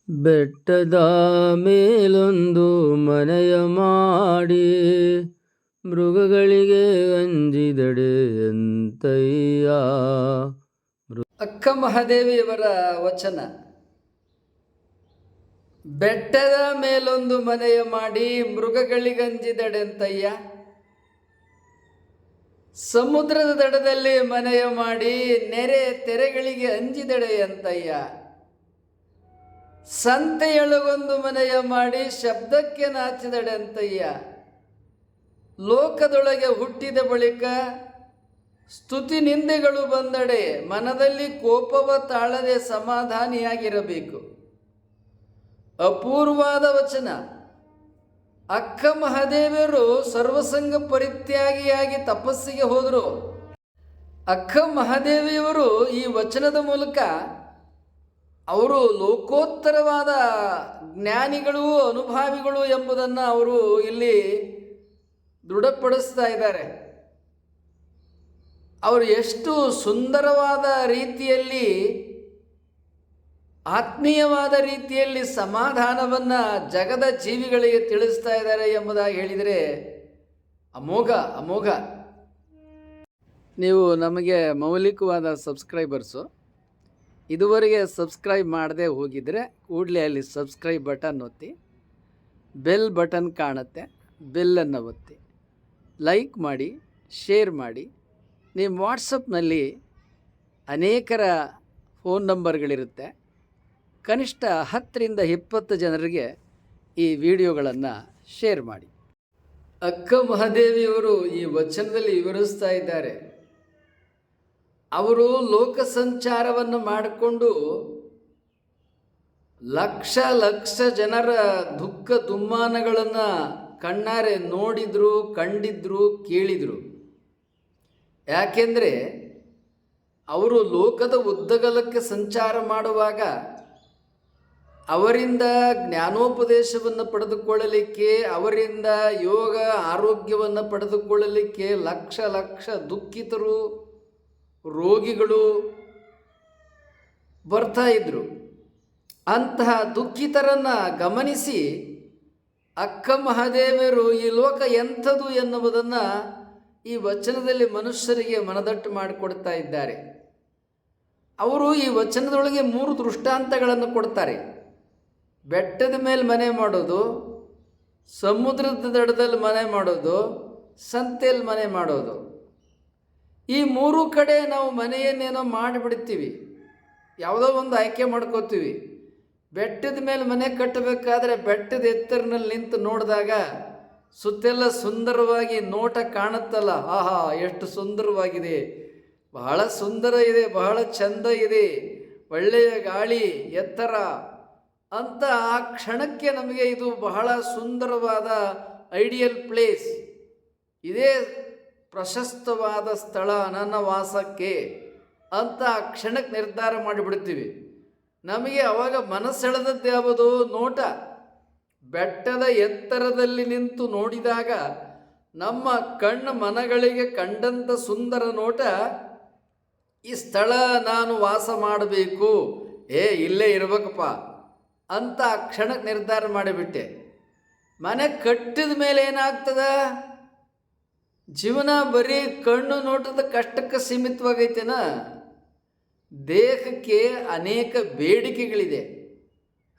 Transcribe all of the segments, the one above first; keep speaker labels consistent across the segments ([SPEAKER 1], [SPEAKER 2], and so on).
[SPEAKER 1] ಬೆಟ್ಟದ ಮೇಲೊಂದು ಮನೆಯ ಮಾಡಿ ಮೃಗಗಳಿಗೆ ಅಂಜಿದಡೆ ಅಂತಯ್ಯ.
[SPEAKER 2] ಅಕ್ಕ ಮಹಾದೇವಿಯವರ ವಚನ. ಬೆಟ್ಟದ ಮೇಲೊಂದು ಮನೆಯ ಮಾಡಿ ಮೃಗಗಳಿಗಂಜಿದಡೆಂತಯ್ಯ. ಸಮುದ್ರದ ದಡದಲ್ಲಿ ಮನೆಯ ಮಾಡಿ ನೆರೆ ತೆರೆಗಳಿಗೆ ಅಂಜಿದಡೆಯಂತಯ್ಯ. ಸಂತೆಯೊಳಗೊಂದು ಮನೆಯ ಮಾಡಿ ಶಬ್ದಕ್ಕೆ ನಾಚಿದಡೆಂತಯ್ಯ. ಲೋಕದೊಳಗೆ ಹುಟ್ಟಿದ ಬಳಿಕ ಸ್ತುತಿ ನಿಂದೆಗಳು ಬಂದಡೆ ಮನದಲ್ಲಿ ಕೋಪವ ತಾಳದೆ ಸಮಾಧಾನಿಯಾಗಿರಬೇಕು. ಅಪೂರ್ವವಾದ ವಚನ. ಅಕ್ಕ ಮಹಾದೇವಿಯರು ಸರ್ವಸಂಗ ಪರಿತ್ಯಾಗಿಯಾಗಿ ತಪಸ್ಸಿಗೆ ಹೋದರು. ಅಕ್ಕ ಮಹಾದೇವಿಯವರು ಈ ವಚನದ ಮೂಲಕ ಅವರು ಲೋಕೋತ್ತರವಾದ ಜ್ಞಾನಿಗಳು, ಅನುಭಾವಿಗಳು ಎಂಬುದನ್ನು ಅವರು ಇಲ್ಲಿ ದೃಢಪಡಿಸ್ತಾ ಇದ್ದಾರೆ. ಅವರು ಎಷ್ಟು ಸುಂದರವಾದ ರೀತಿಯಲ್ಲಿ, ಆತ್ಮೀಯವಾದ ರೀತಿಯಲ್ಲಿ ಸಮಾಧಾನವನ್ನು ಜಗದ ಜೀವಿಗಳಿಗೆ ತಿಳಿಸ್ತಾ ಇದ್ದಾರೆ ಎಂಬುದಾಗಿ ಹೇಳಿದರೆ ಅಮೋಘ. ನೀವು ನಮಗೆ ಮೌಲಿಕವಾದ ಸಬ್ಸ್ಕ್ರೈಬರ್ಸು. ಇದುವರೆಗೆ ಸಬ್ಸ್ಕ್ರೈಬ್ ಮಾಡದೆ ಹೋಗಿದರೆ ಕೂಡಲೇ ಅಲ್ಲಿ ಸಬ್ಸ್ಕ್ರೈಬ್ ಬಟನ್ ಒತ್ತಿ, ಬೆಲ್ ಬಟನ್ ಕಾಣುತ್ತೆ, ಬೆಲ್ಲನ್ನು ಒತ್ತಿ, ಲೈಕ್ ಮಾಡಿ, ಶೇರ್ ಮಾಡಿ. ನಿಮ್ಮ ವಾಟ್ಸಪ್ನಲ್ಲಿ ಅನೇಕರ ಫೋನ್ ನಂಬರ್ಗಳಿರುತ್ತೆ. ಕನಿಷ್ಠ 10ರಿಂದ 20 ಜನರಿಗೆ ಈ ವಿಡಿಯೋಗಳನ್ನು ಶೇರ್ ಮಾಡಿ. ಅಕ್ಕ ಮಹಾದೇವಿಯವರು ಈ ವಚನದಲ್ಲಿ ವಿವರಿಸ್ತಾ ಇದ್ದಾರೆ. ಅವರು ಲೋಕ ಸಂಚಾರವನ್ನು ಮಾಡಿಕೊಂಡು ಲಕ್ಷ ಜನರ ದುಃಖ ದುಮ್ಮಾನಗಳನ್ನು ಕಣ್ಣಾರೆ ನೋಡಿದ್ರು, ಕಂಡಿದ್ರು, ಕೇಳಿದರು. ಯಾಕೆಂದರೆ ಅವರು ಲೋಕದ ಉದ್ದಗಲಕ್ಕೆ ಸಂಚಾರ ಮಾಡುವಾಗ ಅವರಿಂದ ಜ್ಞಾನೋಪದೇಶವನ್ನು ಪಡೆದುಕೊಳ್ಳಲಿಕ್ಕೆ, ಅವರಿಂದ ಯೋಗ ಆರೋಗ್ಯವನ್ನು ಪಡೆದುಕೊಳ್ಳಲಿಕ್ಕೆ ಲಕ್ಷ ದುಃಖಿತರು, ರೋಗಿಗಳು ಬರ್ತಾ ಇದ್ರು. ಅಂತಹ ದುಃಖಿತರನ್ನು ಗಮನಿಸಿ ಅಕ್ಕ ಮಹಾದೇವಿಯರು ಈ ಲೋಕ ಎಂಥದು ಎನ್ನುವುದನ್ನು ಈ ವಚನದಲ್ಲಿ ಮನುಷ್ಯರಿಗೆ ಮನದಟ್ಟು ಮಾಡಿಕೊಡ್ತಾ ಇದ್ದಾರೆ. ಅವರು ಈ ವಚನದೊಳಗೆ 3 ದೃಷ್ಟಾಂತಗಳನ್ನು ಕೊಡ್ತಾರೆ. ಬೆಟ್ಟದ ಮೇಲೆ ಮನೆ ಮಾಡೋದು, ಸಮುದ್ರದ ದಡದಲ್ಲಿ ಮನೆ ಮಾಡೋದು, ಸಂತೆಯಲ್ಲಿ ಮನೆ ಮಾಡೋದು. ಈ 3 ಕಡೆ ನಾವು ಮನೆಯನ್ನೇನೋ ಮಾಡಿಬಿಡ್ತೀವಿ, ಯಾವುದೋ ಒಂದು ಆಯ್ಕೆ ಮಾಡ್ಕೋತೀವಿ. ಬೆಟ್ಟದ ಮೇಲೆ ಮನೆ ಕಟ್ಟಬೇಕಾದ್ರೆ ಬೆಟ್ಟದ ಎತ್ತರಿನಲ್ಲಿ ನಿಂತು ನೋಡಿದಾಗ ಸುತ್ತೆಲ್ಲ ಸುಂದರವಾಗಿ ನೋಟ ಕಾಣುತ್ತಲ್ಲ, ಆಹಾ ಎಷ್ಟು ಸುಂದರವಾಗಿದೆ, ಬಹಳ ಸುಂದರ ಇದೆ, ಬಹಳ ಚಂದ ಇದೆ, ಒಳ್ಳೆಯ ಗಾಳಿ, ಎತ್ತರ ಅಂತ ಆ ಕ್ಷಣಕ್ಕೆ ನಮಗೆ ಇದು ಬಹಳ ಸುಂದರವಾದ ಐಡಿಯಲ್ ಪ್ಲೇಸ್, ಇದೇ ಪ್ರಶಸ್ತವಾದ ಸ್ಥಳ ನನ್ನ ವಾಸಕ್ಕೆ ಅಂತ ಆ ಕ್ಷಣಕ್ಕೆ ನಿರ್ಧಾರ ಮಾಡಿಬಿಡ್ತೀವಿ. ನಮಗೆ ಅವಾಗ ಮನಸ್ಸೆಳೆದದ್ದು ಯಾವುದು? ನೋಟ. ಬೆಟ್ಟದ ಎತ್ತರದಲ್ಲಿ ನಿಂತು ನೋಡಿದಾಗ ನಮ್ಮ ಕಣ್ಣು ಮನಗಳಿಗೆ ಕಂಡಂಥ ಸುಂದರ ನೋಟ, ಈ ಸ್ಥಳ ನಾನು ವಾಸ ಮಾಡಬೇಕು, ಇಲ್ಲೇ ಇರಬೇಕಪ್ಪ ಅಂತ ಆ ಕ್ಷಣಕ್ಕೆ ನಿರ್ಧಾರ ಮಾಡಿಬಿಟ್ಟೆ. ಮನೆ ಕಟ್ಟಿದ ಮೇಲೆ ಏನಾಗ್ತದ? ಜೀವನ ಬರೀ ಕಣ್ಣು ನೋಟದ ಕಷ್ಟಕ್ಕೆ ಸೀಮಿತವಾಗೈತೇನ? ದೇಹಕ್ಕೆ ಅನೇಕ ಬೇಡಿಕೆಗಳಿದೆ.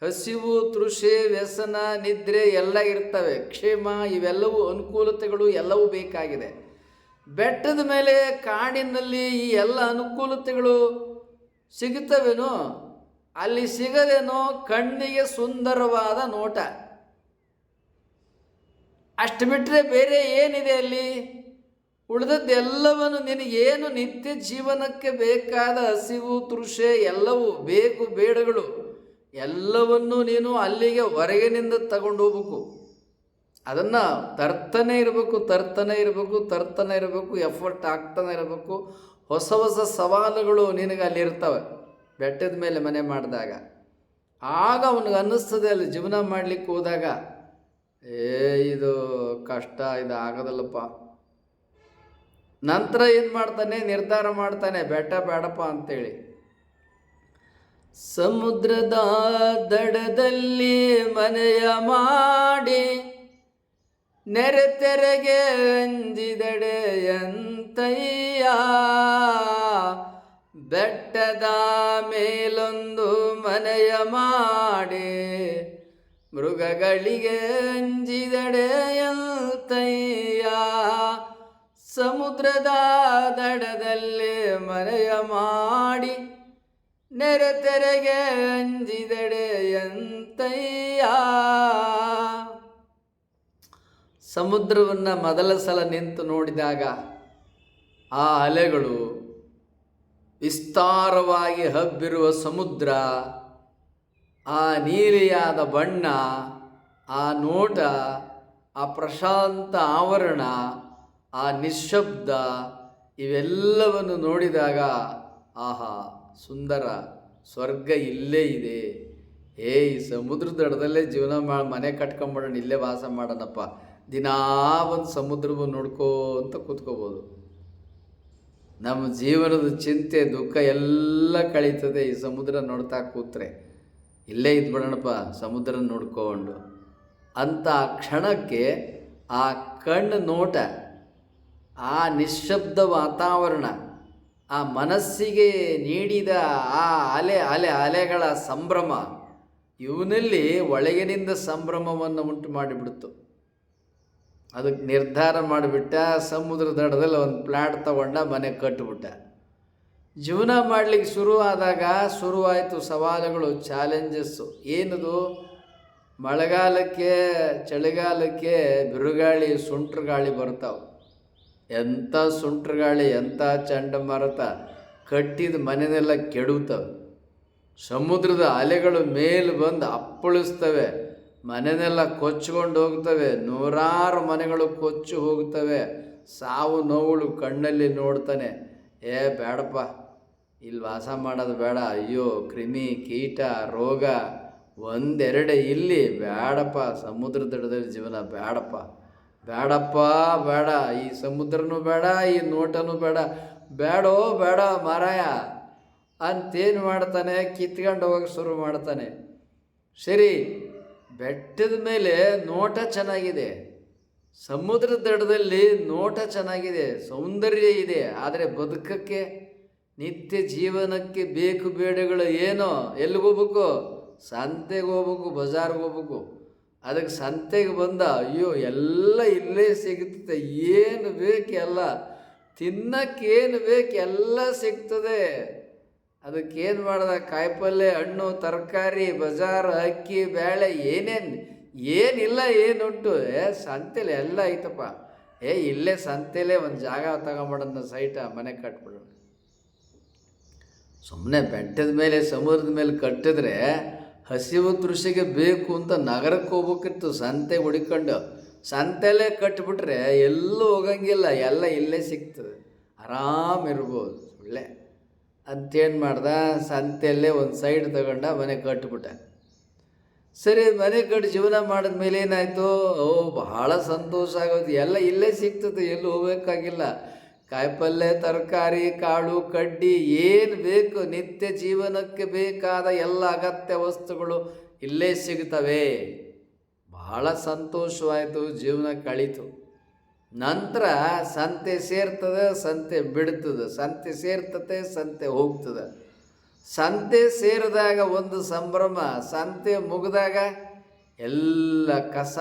[SPEAKER 2] ಹಸಿವು, ತೃಷೆ, ವ್ಯಸನ, ನಿದ್ರೆ ಎಲ್ಲ ಇರ್ತವೆ. ಕ್ಷೇಮ, ಇವೆಲ್ಲವೂ ಅನುಕೂಲತೆಗಳು ಎಲ್ಲವೂ ಬೇಕಾಗಿದೆ. ಬೆಟ್ಟದ ಮೇಲೆ ಕಾಡಿನಲ್ಲಿ ಈ ಎಲ್ಲ ಅನುಕೂಲತೆಗಳು ಸಿಗುತ್ತವೇನೋ? ಅಲ್ಲಿ ಸಿಗದೇನೋ ಕಣ್ಣಿಗೆ ಸುಂದರವಾದ ನೋಟ, ಅಷ್ಟು ಬಿಟ್ಟರೆ ಬೇರೆ ಏನಿದೆ ಅಲ್ಲಿ? ಉಳಿದದ್ದೆಲ್ಲವನ್ನು ನಿನಗೇನು ನಿತ್ಯ ಜೀವನಕ್ಕೆ ಬೇಕಾದ ಹಸಿವು, ತೃಷೆ ಎಲ್ಲವೂ, ಬೇಕು ಬೇಡಗಳು ಎಲ್ಲವನ್ನೂ ನೀನು ಅಲ್ಲಿಗೆ ಹೊರಗಿನಿಂದ ತಗೊಂಡು ಹೋಗ್ಬೇಕು. ಅದನ್ನು ತರ್ತಾನೆ ಇರಬೇಕು, ಎಫರ್ಟ್ ಆಗ್ತಾನೆ ಇರಬೇಕು. ಹೊಸ ಸವಾಲುಗಳು ನಿನಗೆ ಅಲ್ಲಿರ್ತವೆ ಬೆಟ್ಟದ ಮೇಲೆ ಮನೆ ಮಾಡಿದಾಗ. ಆಗ ಅವನಿಗೆ ಅನ್ನಿಸ್ತದೆ ಅಲ್ಲಿ ಜೀವನ ಮಾಡಲಿಕ್ಕೆ ಹೋದಾಗ, ಇದು ಕಷ್ಟ, ಇದು ಆಗೋದಲ್ಲಪ್ಪ. ನಂತರ ಏನು ಮಾಡ್ತಾನೆ? ನಿರ್ಧಾರ ಮಾಡ್ತಾನೆ, ಬೆಟ್ಟ ಬೇಡಪ್ಪ ಅಂತೇಳಿ. ಸಮುದ್ರದ ದಡದಲ್ಲಿ ಮನೆಯ ಮಾಡಿ ನೆರೆತೆರೆಗೆ ಅಂಜಿದಡೆಯಂತಯ್ಯ. ಬೆಟ್ಟದ ಮೇಲೊಂದು ಮನೆಯ ಮಾಡಿ ಮೃಗಗಳಿಗೆ ಅಂಜಿದಡೆಯಂತಯ್ಯ. ಸಮುದ್ರದ ದಡದಲ್ಲಿ ಮನೆಯ ಮಾಡಿ ನೆರೆತೆರೆಗೆ ಅಂಜಿದಡೆಯಂತಯ್ಯ. ಸಮುದ್ರವನ್ನು ಮೊದಲ ಸಲ ನಿಂತು ನೋಡಿದಾಗ ಆ ಅಲೆಗಳು, ವಿಸ್ತಾರವಾಗಿ ಹಬ್ಬಿರುವ ಸಮುದ್ರ, ಆ ನೀಲಿಯಾದ ಬಣ್ಣ, ಆ ನೋಟ, ಆ ಪ್ರಶಾಂತ ಆವರಣ, ಆ ನಿಶ್ಶಬ್ದ, ಇವೆಲ್ಲವನ್ನು ನೋಡಿದಾಗ ಆಹಾ ಸುಂದರ, ಸ್ವರ್ಗ ಇಲ್ಲೇ ಇದೆ. ಈ ಸಮುದ್ರ ದಡದಲ್ಲೇ ಜೀವನ ಮನೆ ಕಟ್ಕೊಂಬಿಡೋಣ, ಇಲ್ಲೇ ವಾಸ ಮಾಡೋಣಪ್ಪ, ದಿನಾ ಒಂದು ಸಮುದ್ರವನ್ನು ನೋಡ್ಕೋತ ಕೂತ್ಕೋಬೋದು. ನಮ್ಮ ಜೀವನದ ಚಿಂತೆ ದುಃಖ ಎಲ್ಲ ಕಳೀತದೆ ಈ ಸಮುದ್ರ ನೋಡ್ತಾ ಕೂತ್ರೆ. ಇಲ್ಲೇ ಇದ್ಬಿಡೋಣಪ್ಪ ಸಮುದ್ರ ನೋಡ್ಕೊಂಡು ಅಂತ ಕ್ಷಣಕ್ಕೆ ಆ ಕಣ್ಣು ನೋಟ, ಆ ನಿಶ್ಶಬ್ದ ವಾತಾವರಣ, ಆ ಮನಸ್ಸಿಗೆ ನೀಡಿದ ಆ ಅಲೆಗಳ ಸಂಭ್ರಮ, ಇವನಲ್ಲಿ ಒಳಗಿನಿಂದ ಸಂಭ್ರಮವನ್ನು ಉಂಟು ಮಾಡಿಬಿಡ್ತು. ಅದಕ್ಕೆ ನಿರ್ಧಾರ ಮಾಡಿಬಿಟ್ಟ, ಸಮುದ್ರ ದಡದಲ್ಲಿ ಒಂದು ಪ್ಲಾಟ್ ತಗೊಂಡ ಮನೆ ಕಟ್ಟಿಬಿಟ್ಟ. ಜೀವನ ಮಾಡಲಿಕ್ಕೆ ಶುರುವಾಯಿತು ಸವಾಲುಗಳು, ಚಾಲೆಂಜಸ್ಸು. ಏನದು? ಮಳೆಗಾಲಕ್ಕೆ ಚಳಿಗಾಲಕ್ಕೆ ಬಿರುಗಾಳಿ, ಸುಂಟ್ರ ಗಾಳಿ ಬರ್ತಾವೆ. ಎಂಥ ಸುಂಟ್ರ ಗಾಳಿ, ಎಂಥ ಚಂಡಮಾರುತ, ಕಟ್ಟಿದ ಮನೆಯೆಲ್ಲ ಕೆಡುತ್ತವೆ. ಸಮುದ್ರದ ಅಲೆಗಳು ಮೇಲೆ ಬಂದು ಅಪ್ಪಳಿಸ್ತವೆ, ಮನೆಯೆಲ್ಲ ಕೊಚ್ಕೊಂಡು ಹೋಗ್ತವೆ, ನೂರಾರು ಮನೆಗಳು ಕೊಚ್ಚಿ ಹೋಗ್ತವೆ. ಸಾವು ನೋವುಗಳು ಕಣ್ಣಲ್ಲಿ ನೋಡ್ತಾನೆ. ಬೇಡಪ್ಪ, ಇಲ್ಲಿ ವಾಸ ಮಾಡೋದು ಬೇಡ, ಅಯ್ಯೋ ಕ್ರಿಮಿ ಕೀಟ ರೋಗ ಒಂದೆರಡೆ ಇಲ್ಲಿ, ಬೇಡಪ್ಪ ಸಮುದ್ರ ದಡದಲ್ಲಿ ಜೀವನ, ಬೇಡಪ್ಪ ಬೇಡ, ಈ ಸಮುದ್ರನೂ ಬೇಡ, ಈ ನೋಟನೂ ಬೇಡ, ಬೇಡ ಮಾರಾಯ ಅಂತೇನು ಮಾಡ್ತಾನೆ, ಕಿತ್ಕೊಂಡು ಹೋಗಕ್ಕೆ ಶುರು ಮಾಡ್ತಾನೆ. ಸರಿ, ಬೆಟ್ಟದ ಮೇಲೆ ನೋಟ ಚೆನ್ನಾಗಿದೆ, ಸಮುದ್ರ ದಡದಲ್ಲಿ ನೋಟ ಚೆನ್ನಾಗಿದೆ, ಸೌಂದರ್ಯ ಇದೆ. ಆದರೆ ಬದುಕಕ್ಕೆ, ನಿತ್ಯ ಜೀವನಕ್ಕೆ ಬೇಕು ಬೇಡಗಳು ಏನೋ? ಎಲ್ಲಿಗೋಗ್ಬೇಕು? ಸಂತೆಗೆ ಹೋಗ್ಬೇಕು, ಬಜಾರ್ಗೆ ಹೋಗ್ಬೇಕು. ಅದಕ್ಕೆ ಸಂತೆಗೆ ಬಂದ, ಅಯ್ಯೋ ಎಲ್ಲ ಇಲ್ಲೇ ಸಿಗ್ತದೆ, ಏನು ಬೇಕು ಎಲ್ಲ, ತಿನ್ನಕ್ಕೇನು ಬೇಕು ಎಲ್ಲ ಸಿಗ್ತದೆ. ಅದಕ್ಕೇನು ಮಾಡ್ದ? ಕಾಯಿಪಲ್ಯ, ಹಣ್ಣು, ತರಕಾರಿ, ಬಜಾರ್, ಅಕ್ಕಿ, ಬೇಳೆ, ಏನಿಲ್ಲ ಏನುಂಟು? ಸಂತೆಲಿ ಎಲ್ಲ ಐತಪ್ಪ. ಇಲ್ಲೇ ಸಂತೆಲೇ ಒಂದು ಜಾಗ ತಗೊಂಬಿಡೋಣ, ಸೈಟ ಮನೆ ಕಟ್ಬಿಡೋಣ. ಸುಮ್ಮನೆ ಬೆಟ್ಟದ ಮೇಲೆ ಸಮುದ್ರದ ಮೇಲೆ ಕಟ್ಟಿದ್ರೆ ಹಸಿವು ತೃಷಿಗೆ ಬೇಕು ಅಂತ ನಗರಕ್ಕೆ ಹೋಗ್ಬೇಕಿತ್ತು, ಸಂತೆ ಹುಡ್ಕೊಂಡು. ಸಂತೆಯಲ್ಲೇ ಕಟ್ಟಿಬಿಟ್ರೆ ಎಲ್ಲೂ ಹೋಗಂಗಿಲ್ಲ, ಎಲ್ಲ ಇಲ್ಲೇ ಸಿಗ್ತದೆ, ಆರಾಮಿರ್ಬೋದು. ಒಳ್ಳೆ ಅಂತೇನು ಮಾಡ್ದ? ಸಂತೆಯಲ್ಲೇ ಒಂದು ಸೈಡ್ ತಗೊಂಡ ಮನೆ ಕಟ್ಟಿಬಿಟ್ಟ. ಸರಿ, ಮನೆ ಕಟ್ಟಿ ಜೀವನ ಮಾಡಿದ ಮೇಲೆ ಏನಾಯಿತು? ಬಹಳ ಸಂತೋಷ ಆಗೋದು, ಎಲ್ಲ ಇಲ್ಲೇ ಸಿಗ್ತದೆ, ಎಲ್ಲೂ ಹೋಗ್ಬೇಕಾಗಿಲ್ಲ. ಕಾಯಿಪಲ್ಯ, ತರಕಾರಿ, ಕಾಳು ಕಡ್ಡಿ, ಏನು ಬೇಕು ನಿತ್ಯ ಜೀವನಕ್ಕೆ ಬೇಕಾದ ಎಲ್ಲ ಅಗತ್ಯ ವಸ್ತುಗಳು ಇಲ್ಲೇ ಸಿಗ್ತವೆ. ಬಹಳ ಸಂತೋಷವಾಯಿತು, ಜೀವನ ಕಳೀತು. ನಂತರ ಸಂತೆ ಸೇರ್ತದೆ, ಸಂತೆ ಬಿಡ್ತದೆ, ಸಂತೆ ಸೇರ್ತತೆ, ಸಂತೆ ಹೋಗ್ತದೆ. ಸಂತೆ ಸೇರಿದಾಗ ಒಂದು ಸಂಭ್ರಮ, ಸಂತೆ ಮುಗಿದಾಗ ಎಲ್ಲ ಕಸ,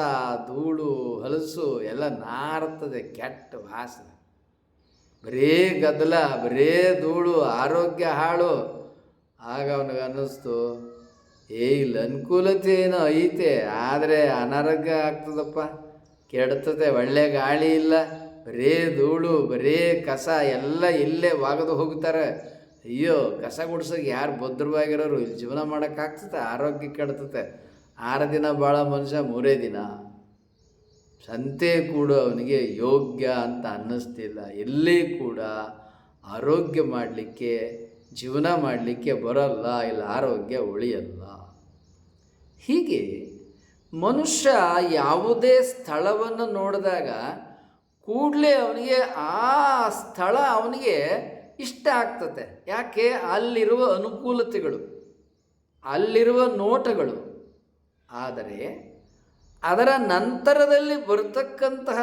[SPEAKER 2] ಧೂಳು, ಹಲಸು ಎಲ್ಲ ನಾರ್ತದೆ, ಕೆಟ್ಟ ವಾಸನೆ, ಬರೇ ಗದ್ದಲ, ಬರೇ ಧೂಳು, ಆರೋಗ್ಯ ಹಾಳು. ಆಗ ಅವನಿಗೆ ಅನ್ನಿಸ್ತು, ಇಲ್ಲಿ ಅನುಕೂಲತೆ ಏನೋ ಐತೆ, ಆದರೆ ಅನಾರೋಗ್ಯ ಆಗ್ತದಪ್ಪ, ಕೆಡ್ತದೆ, ಒಳ್ಳೆ ಗಾಳಿ ಇಲ್ಲ, ಬರೇ ಧೂಳು, ಬರೇ ಕಸ, ಎಲ್ಲ ಇಲ್ಲೇ ಒಗೆದು ಹೋಗ್ತಾರೆ. ಅಯ್ಯೋ, ಕಸ ಗುಡ್ಸೋಕೆ ಯಾರು ಭದ್ರವಾಗಿರೋರು? ಇಲ್ಲಿ ಜೀವನ ಮಾಡೋಕ್ಕಾಗ್ತದೆ? ಆರೋಗ್ಯ ಕೆಡ್ತದೆ. 6 ದಿನ ಭಾಳ ಮನುಷ್ಯ, 3 ದಿನ. ಸಂತೆ ಕೂಡ ಅವನಿಗೆ ಯೋಗ್ಯ ಅಂತ ಅನ್ನಿಸ್ತಿಲ್ಲ. ಎಲ್ಲಿ ಕೂಡ ಆರೋಗ್ಯ ಮಾಡಲಿಕ್ಕೆ, ಜೀವನ ಮಾಡಲಿಕ್ಕೆ ಬರೋಲ್ಲ, ಇಲ್ಲ ಆರೋಗ್ಯ ಉಳಿಯಲ್ಲ. ಹೀಗೆ ಮನುಷ್ಯ ಯಾವುದೇ ಸ್ಥಳವನ್ನು ನೋಡಿದಾಗ ಕೂಡಲೇ ಅವನಿಗೆ ಆ ಸ್ಥಳ ಅವನಿಗೆ ಇಷ್ಟ ಆಗ್ತದೆ. ಯಾಕೆ? ಅಲ್ಲಿರುವ ಅನುಕೂಲತೆಗಳು. ಅಲ್ಲಿರುವ ನೋಟಗಳು. ಆದರೆ ಅದರ ನಂತರದಲ್ಲಿ ಬರ್ತಕ್ಕಂತಹ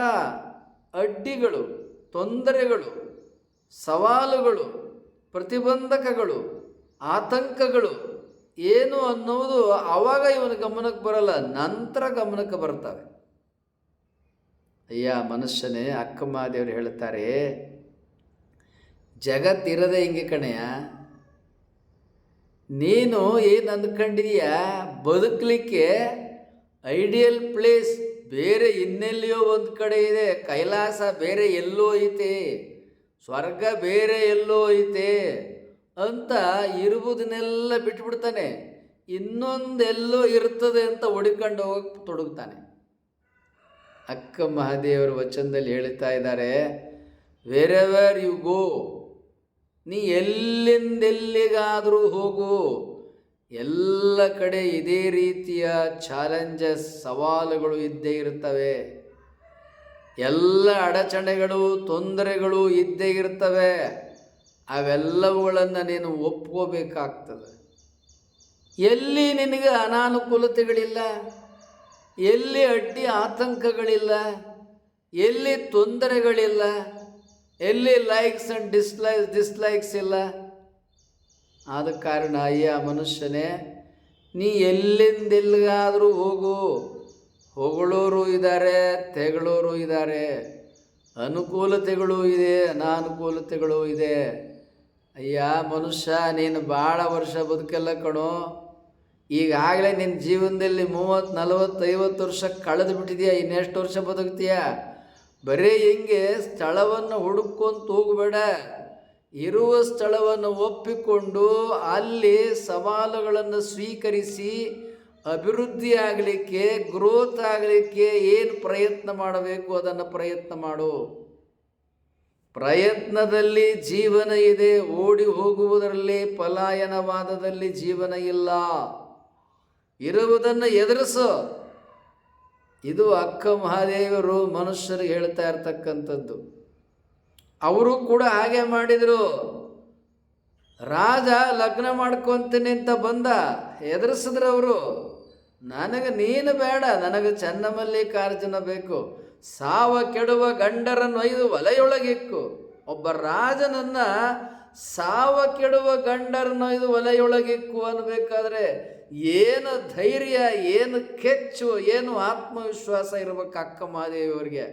[SPEAKER 2] ಅಡ್ಡಿಗಳು, ತೊಂದರೆಗಳು, ಸವಾಲುಗಳು, ಪ್ರತಿಬಂಧಕಗಳು, ಆತಂಕಗಳು ಏನು ಅನ್ನೋದು ಆವಾಗ ಇವನ ಗಮನಕ್ಕೆ ಬರಲ್ಲ, ನಂತರ ಗಮನಕ್ಕೆ ಬರ್ತವೆ. ಅಯ್ಯ ಮನುಷ್ಯನೇ, ಅಕ್ಕ ಮಹಾದೇವರು ಹೇಳ್ತಾರೆ, ಜಗತ್ತಿರದೆ ಹಿಂಗೆ ಕಣೆಯ. ನೀನು ಏನು ಅಂದ್ಕೊಂಡಿದೀಯ, ಬದುಕಲಿಕ್ಕೆ ಐಡಿಯಲ್ ಪ್ಲೇಸ್ ಬೇರೆ ಇನ್ನೆಲ್ಲಿಯೋ ಒಂದು ಕಡೆ ಇದೆ, ಕೈಲಾಸ ಬೇರೆ ಎಲ್ಲೋ ಐತೆ, ಸ್ವರ್ಗ ಬೇರೆ ಎಲ್ಲೋ ಐತೆ ಅಂತ ಇರುವುದನ್ನೆಲ್ಲ ಬಿಟ್ಬಿಡ್ತಾನೆ. ಇನ್ನೊಂದೆಲ್ಲೋ ಇರ್ತದೆ ಅಂತ ಹುಡುಕೊಂಡು ಹೋಗಕ್ಕೆ ತೊಡಗ್ತಾನೆ. ಅಕ್ಕ ಮಹಾದೇವರ ವಚನದಲ್ಲಿ ಹೇಳ್ತಾ ಇದ್ದಾರೆ, ವೆರೆವರ್ ಯು ಗೋ, ನೀ ಎಲ್ಲಿಂದೆಲ್ಲಿಗಾದರೂ ಹೋಗು, ಎಲ್ಲ ಕಡೆ ಇದೇ ರೀತಿಯ ಚಾಲೆಂಜಸ್, ಸವಾಲುಗಳು ಇದ್ದೇ ಇರ್ತವೆ. ಎಲ್ಲ ಅಡಚಣೆಗಳು, ತೊಂದರೆಗಳು ಇದ್ದೇ ಇರ್ತವೆ. ಅವೆಲ್ಲವುಗಳನ್ನು ನೀನು ಒಪ್ಕೋಬೇಕಾಗ್ತದೆ. ಎಲ್ಲಿ ನಿನಗೆ ಅನಾನುಕೂಲತೆಗಳಿಲ್ಲ, ಎಲ್ಲಿ ಅಡ್ಡಿ ಆತಂಕಗಳಿಲ್ಲ, ಎಲ್ಲಿ ತೊಂದರೆಗಳಿಲ್ಲ, ಎಲ್ಲಿ ಲೈಕ್ಸ್ ಆ್ಯಂಡ್ ಡಿಸ್ಲೈಕ್ಸ್ ಇಲ್ಲ. ಆದ ಕಾರಣ ಅಯ್ಯ ಮನುಷ್ಯನೇ, ನೀ ಎಲ್ಲಿಂದೆಲ್ಲಿಗಾದರೂ ಹೋಗು. ಹೊಗಳೋರು ಇದ್ದಾರೆ, ತೆಗಳೋರು ಇದ್ದಾರೆ, ಅನುಕೂಲತೆಗಳು ಇದೆ, ಅನಾನುಕೂಲತೆಗಳು ಇದೆ. ಅಯ್ಯ ಮನುಷ್ಯ, ನೀನು ಭಾಳ ವರ್ಷ ಬದುಕೆಲ್ಲ ಕಣೋ. ಈಗಾಗಲೇ ನಿನ್ನ ಜೀವನದಲ್ಲಿ 30, 40, 50 ವರ್ಷ ಕಳೆದು ಬಿಟ್ಟಿದೆಯಾ. ಇನ್ನೆಷ್ಟು ವರ್ಷ ಬದುಕ್ತೀಯ? ಬರೀ ಹಿಂಗೆ ಸ್ಥಳವನ್ನು ಹುಡುಕೊಂತ ಹೋಗಬೇಡ. ಇರುವ ಸ್ಥಳವನ್ನು ಒಪ್ಪಿಕೊಂಡು ಅಲ್ಲಿ ಸವಾಲುಗಳನ್ನು ಸ್ವೀಕರಿಸಿ ಅಭಿವೃದ್ಧಿ ಆಗಲಿಕ್ಕೆ, ಗ್ರೋತ್ ಆಗಲಿಕ್ಕೆ ಏನು ಪ್ರಯತ್ನ ಮಾಡಬೇಕು ಅದನ್ನು ಪ್ರಯತ್ನ ಮಾಡು. ಪ್ರಯತ್ನದಲ್ಲಿ ಜೀವನ ಇದೆ, ಓಡಿ ಹೋಗುವುದರಲ್ಲಿ, ಪಲಾಯನವಾದದಲ್ಲಿ ಜೀವನ ಇಲ್ಲ. ಇರುವುದನ್ನು ಎದುರಿಸು. ಇದು ಅಕ್ಕ ಮಹಾದೇವರು ಮನುಷ್ಯರಿಗೆ ಹೇಳ್ತಾ ಇರ್ತಕ್ಕಂಥದ್ದು. ಅವರು ಕೂಡ ಹಾಗೆ ಮಾಡಿದರು. ರಾಜ ಲಗ್ನ ಮಾಡ್ಕೊತೀನಿ ಅಂತ ಬಂದ, ಎದುರಿಸಿದ್ರು ಅವರು. ನನಗೆ ನೀನು ಬೇಡ, ನನಗೆ ಚನ್ನಮಲ್ಲಿಕಾರ್ಜುನ ಬೇಕು. ಸಾವ ಕೆಡುವ ಗಂಡರನ್ನು ಒಯ್ದು ಒಲೆಯೊಳಗಿಕ್ಕು. ಒಬ್ಬ ರಾಜನನ್ನು ಸಾವ ಕೆಡುವ ಗಂಡರನ್ನು ಒಯ್ದು ಒಲೆಯೊಳಗಿಕ್ಕು ಅನ್ಬೇಕಾದ್ರೆ ಏನು ಧೈರ್ಯ, ಏನು ಕೆಚ್ಚು, ಏನು ಆತ್ಮವಿಶ್ವಾಸ ಇರಬೇಕು ಅಕ್ಕ ಮಹಾದೇವಿಯವರಿಗೆ.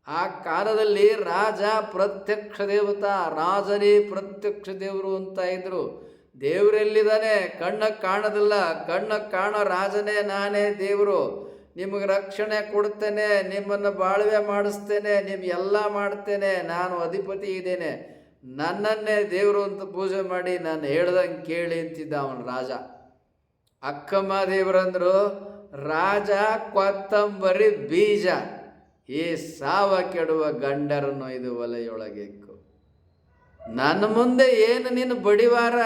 [SPEAKER 2] ಆ ಕಾಲದಲ್ಲಿ ರಾಜ ಪ್ರತ್ಯಕ್ಷ ದೇವತಾ, ರಾಜನೇ ಪ್ರತ್ಯಕ್ಷ ದೇವರು ಅಂತ ಇದ್ರು. ದೇವರೆಲ್ಲಿದ್ದಾನೆ? ಕಣ್ಣಕ್ಕೆ ಕಾಣೋದಿಲ್ಲ, ಕಣ್ಣಕ್ಕೆ ಕಾಣೋ ರಾಜನೇ ನಾನೇ ದೇವರು. ನಿಮಗೆ ರಕ್ಷಣೆ ಕೊಡ್ತೇನೆ, ನಿಮ್ಮನ್ನು ಬಾಳ್ವೆ ಮಾಡಿಸ್ತೇನೆ, ನಿಮಗೆಲ್ಲ ಮಾಡ್ತೇನೆ, ನಾನು ಅಧಿಪತಿ ಇದ್ದೇನೆ, ನನ್ನನ್ನೇ ದೇವರು ಅಂತ ಪೂಜೆ ಮಾಡಿ ನಾನು ಹೇಳ್ದಂಗೆ ಕೇಳಿ ಅಂತಿದ್ದ ಅವನು ರಾಜ. ಅಕ್ಕಮ್ಮ ದೇವರಂದರು, ರಾಜ ಕೊತ್ತಂಬರಿ ಬೀಜ, ಈ ಸಾವ ಕೆಡುವ ಗಂಡರನ್ನು ಇದು ಒಲೆಯೊಳಗೆಕ್ಕು. ನನ್ನ ಮುಂದೆ ಏನು ನೀನು ಬಡಿವಾರ?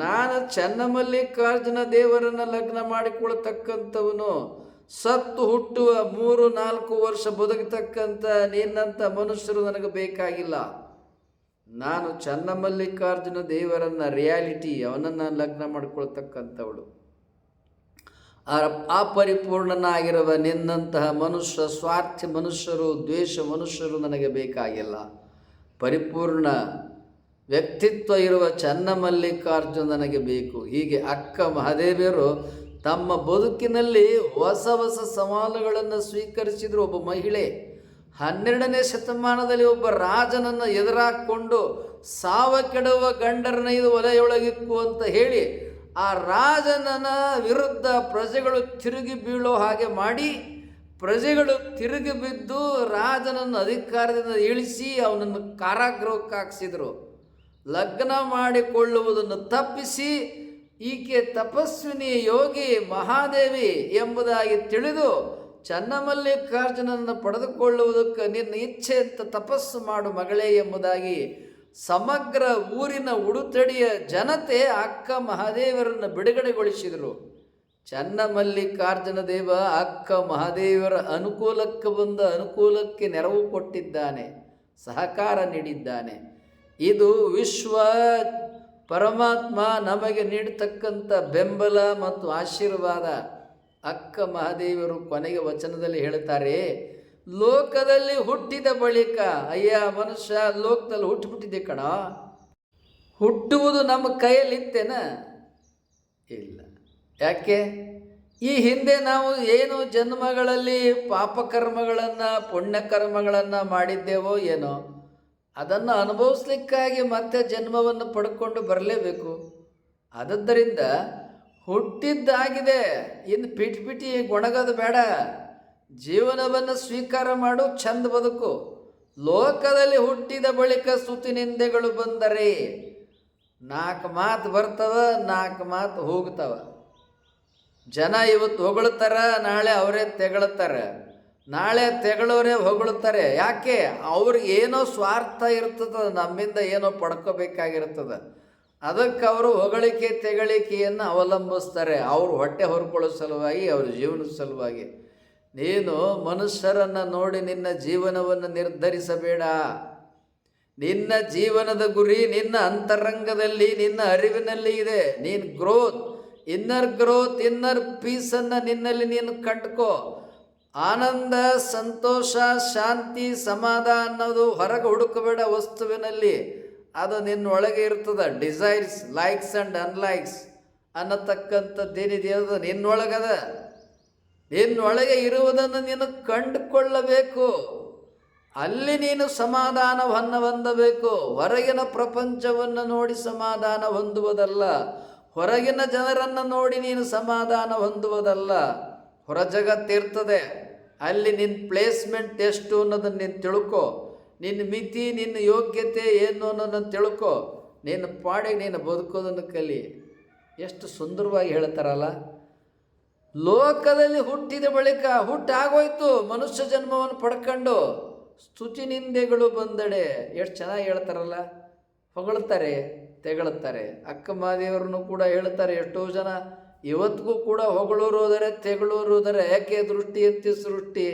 [SPEAKER 2] ನಾನು ಚನ್ನಮಲ್ಲಿಕಾರ್ಜುನ ದೇವರನ್ನು ಲಗ್ನ ಮಾಡಿಕೊಳ್ತಕ್ಕಂಥವನು. ಸತ್ತು ಹುಟ್ಟುವ 3-4 ವರ್ಷ ಬದುಕತಕ್ಕಂಥ ನಿನ್ನಂಥ ಮನುಷ್ಯರು ನನಗೆ ಬೇಕಾಗಿಲ್ಲ. ನಾನು ಚನ್ನಮಲ್ಲಿಕಾರ್ಜುನ ದೇವರನ್ನು ರಿಯಾಲಿಟಿ, ಅವನನ್ನು ಲಗ್ನ ಮಾಡಿಕೊಳ್ತಕ್ಕಂಥವಳು. ಅಪರಿಪೂರ್ಣನಾಗಿರುವ ನಿನ್ನಂತಹ ಮನುಷ್ಯ, ಸ್ವಾರ್ಥಿ ಮನುಷ್ಯರು, ದ್ವೇಷ ಮನುಷ್ಯರು ನನಗೆ ಬೇಕಾಗಿಲ್ಲ. ಪರಿಪೂರ್ಣ ವ್ಯಕ್ತಿತ್ವ ಇರುವ ಚನ್ನಮಲ್ಲಿಕಾರ್ಜುನ ನನಗೆ ಬೇಕು. ಹೀಗೆ ಅಕ್ಕ ಮಹಾದೇವಿಯರು ತಮ್ಮ ಬದುಕಿನಲ್ಲಿ ಹೊಸ ಹೊಸ ಸವಾಲುಗಳನ್ನು ಸ್ವೀಕರಿಸಿದ್ರು. ಒಬ್ಬ ಮಹಿಳೆ 12ನೇ ಶತಮಾನದಲ್ಲಿ ಒಬ್ಬ ರಾಜನನ್ನು ಎದುರಾಕೊಂಡು ಸಾವ ಕೆಡುವ ಗಂಡರನ್ನ ಇದು ಒಲೆಯೊಳಗಿಕ್ಕು ಅಂತ ಹೇಳಿ ಆ ರಾಜನ ವಿರುದ್ಧ ಪ್ರಜೆಗಳು ತಿರುಗಿ ಬೀಳೋ ಹಾಗೆ ಮಾಡಿ, ಪ್ರಜೆಗಳು ತಿರುಗಿ ಬಿದ್ದು ರಾಜನನ್ನು ಅಧಿಕಾರದಿಂದ ಇಳಿಸಿ ಅವನನ್ನು ಕಾರಾಗೃಹಕ್ಕೆ ಹಾಕಿಸಿದರು. ಲಗ್ನ ಮಾಡಿಕೊಳ್ಳುವುದನ್ನು ತಪ್ಪಿಸಿ ಈಕೆ ತಪಸ್ವಿನಿ, ಯೋಗಿ, ಮಹಾದೇವಿ ಎಂಬುದಾಗಿ ತಿಳಿದು ಚನ್ನಮಲ್ಲಿಕಾರ್ಜುನನ್ನು ಪಡೆದುಕೊಳ್ಳುವುದಕ್ಕೆ ನಿನ್ನ ಇಚ್ಛೆ ಅಂತ ತಪಸ್ಸು ಮಾಡು ಮಗಳೇ ಎಂಬುದಾಗಿ ಸಮಗ್ರ ಊರಿನ ಉಡುತಡಿಯ ಜನತೆ ಅಕ್ಕ ಮಹಾದೇವರನ್ನು ಬಿಡುಗಡೆಗೊಳಿಸಿದರು. ಚನ್ನಮಲ್ಲಿಕಾರ್ಜುನ ದೇವ ಅಕ್ಕ ಮಹಾದೇವರ ಅನುಕೂಲಕ್ಕೆ ಬಂದ ಅನುಕೂಲಕ್ಕೆ ನೆರವು ಕೊಟ್ಟಿದ್ದಾನೆ, ಸಹಕಾರ ನೀಡಿದ್ದಾನೆ. ಇದು ವಿಶ್ವ ಪರಮಾತ್ಮ ನಮಗೆ ನೀಡತಕ್ಕಂಥ ಬೆಂಬಲ ಮತ್ತು ಆಶೀರ್ವಾದ. ಅಕ್ಕ ಮಹಾದೇವಿಯರು ಕೊನೆಗೆ ವಚನದಲ್ಲಿ ಹೇಳ್ತಾರೆ, ಲೋಕದಲ್ಲಿ ಹುಟ್ಟಿದ ಬಳಿಕ, ಅಯ್ಯ ಮನುಷ್ಯ ಲೋಕದಲ್ಲಿ ಹುಟ್ಟಿಬಿಟ್ಟಿದ್ದೆ ಕಣ, ಹುಟ್ಟುವುದು ನಮ್ಮ ಕೈಯಲ್ಲಿತ್ತೇನ? ಇಲ್ಲ. ಯಾಕೆ? ಈ ಹಿಂದೆ ನಾವು ಏನು ಜನ್ಮಗಳಲ್ಲಿ ಪಾಪಕರ್ಮಗಳನ್ನು ಪುಣ್ಯಕರ್ಮಗಳನ್ನು ಮಾಡಿದ್ದೇವೋ ಏನೋ ಅದನ್ನು ಅನುಭವಿಸ್ಲಿಕ್ಕಾಗಿ ಮತ್ತೆ ಜನ್ಮವನ್ನು ಪಡ್ಕೊಂಡು ಬರಲೇಬೇಕು. ಆದದ್ದರಿಂದ ಹುಟ್ಟಿದ್ದಾಗಿದೆ, ಇನ್ನು ಪಿಟಿ ಗೊಣಗೋದು ಬೇಡ. ಜೀವನವನ್ನು ಸ್ವೀಕಾರ ಮಾಡು, ಚಂದ ಬದುಕು. ಲೋಕದಲ್ಲಿ ಹುಟ್ಟಿದ ಬಳಿಕ ಸ್ತುತಿ ನಿಂದೆಗಳು ಬಂದರೆ 4 ಮಾತು ಬರ್ತವ, 4 ಮಾತು ಹೋಗ್ತವ. ಜನ ಇವತ್ತು ಹೊಗಳ್ತಾರ, ನಾಳೆ ಅವರೇ ತೆಗಳ್ತಾರೆ, ನಾಳೆ ತೆಗಳವರೇ ಹೊಗಳ್ತಾರೆ. ಯಾಕೆ? ಅವ್ರಿಗೆ ಏನೋ ಸ್ವಾರ್ಥ ಇರ್ತದೆ, ನಮ್ಮಿಂದ ಏನೋ ಪಡ್ಕೋಬೇಕಾಗಿರ್ತದೆ. ಅದಕ್ಕೆ ಅವರು ಹೊಗಳಿಕೆ ತೆಗಳಿಕೆಯನ್ನು ಅವಲಂಬಿಸ್ತಾರೆ, ಅವರು ಹೊಟ್ಟೆ ಹೊರ್ಕೊಳ್ಳೋ ಸಲುವಾಗಿ, ಅವ್ರ ಜೀವನದ ಸಲುವಾಗಿ. ನೀನು ಮನುಷ್ಯರನ್ನು ನೋಡಿ ನಿನ್ನ ಜೀವನವನ್ನು ನಿರ್ಧರಿಸಬೇಡ. ನಿನ್ನ ಜೀವನದ ಗುರಿ ನಿನ್ನ ಅಂತರಂಗದಲ್ಲಿ, ನಿನ್ನ ಅರಿವಿನಲ್ಲಿ ಇದೆ. ನೀನು ಗ್ರೋತ್, ಇನ್ನರ್ ಪೀಸನ್ನು ನಿನ್ನಲ್ಲಿ ನೀನು ಕಂಡುಕೋ. ಆನಂದ, ಸಂತೋಷ, ಶಾಂತಿ, ಸಮಾಧಾನ ಅನ್ನೋದು ಹೊರಗೆ ಹುಡುಕಬೇಡ ವಸ್ತುವಿನಲ್ಲಿ, ಅದು ನಿನ್ನೊಳಗೆ ಇರ್ತದೆ. ಡಿಸೈರ್ಸ್, ಲೈಕ್ಸ್ ಆ್ಯಂಡ್ ಅನ್ಲೈಕ್ಸ್ ಅನ್ನತಕ್ಕಂಥದ್ದೇನಿದೆ ಅದು ನಿನ್ನೊಳಗದ. ನಿನ್ನೊಳಗೆ ಇರುವುದನ್ನು ನೀನು ಕಂಡುಕೊಳ್ಳಬೇಕು. ಅಲ್ಲಿ ನೀನು ಸಮಾಧಾನವನ್ನು ಹೊಂದಬೇಕು. ಹೊರಗಿನ ಪ್ರಪಂಚವನ್ನು ನೋಡಿ ಸಮಾಧಾನ ಹೊಂದುವುದಲ್ಲ, ಹೊರಗಿನ ಜನರನ್ನು ನೋಡಿ ನೀನು ಸಮಾಧಾನ ಹೊಂದುವುದಲ್ಲ. ಹೊರ ಜಗತ್ತಿರ್ತದೆ, ಅಲ್ಲಿ ನಿನ್ನ ಪ್ಲೇಸ್ಮೆಂಟ್ ಎಷ್ಟು ಅನ್ನೋದನ್ನು ನೀನು ತಿಳ್ಕೊ. ನಿನ್ನ ಮಿತಿ, ನಿನ್ನ ಯೋಗ್ಯತೆ ಏನು ಅನ್ನೋದನ್ನು ತಿಳ್ಕೊ. ನಿನ್ನ ಪಾಡಿಗೆ ನೀನು ಬದುಕೋದನ್ನು ಕಲಿ. ಎಷ್ಟು ಸುಂದರವಾಗಿ ಹೇಳ್ತಾರಲ್ಲ, ಲೋಕದಲ್ಲಿ ಹುಟ್ಟಿದ ಬಳಿಕ ಹುಟ್ಟಾಗೋಯ್ತು, ಮನುಷ್ಯ ಜನ್ಮವನ್ನು ಪಡ್ಕೊಂಡು ಸ್ತುತಿ ನಿಂದೆಗಳು ಬಂದಡೆ. ಎಷ್ಟು ಚೆನ್ನಾಗಿ ಹೇಳ್ತಾರಲ್ಲ, ಹೊಗಳ್ತಾರೆ, ತೆಗಳುತ್ತಾರೆ. ಅಕ್ಕ ಮಹಾದೇವರನ್ನು ಕೂಡ ಹೇಳ್ತಾರೆ. ಎಷ್ಟೋ ಜನ ಇವತ್ತಿಗೂ ಕೂಡ ಹೊಗಳೂರು ಹೋದರೆ, ತೆಗಳೂರು ಹೋದರೆ. ಯಾಕೆ? ದೃಷ್ಟಿ ಎತ್ತಿ ಸೃಷ್ಟಿ.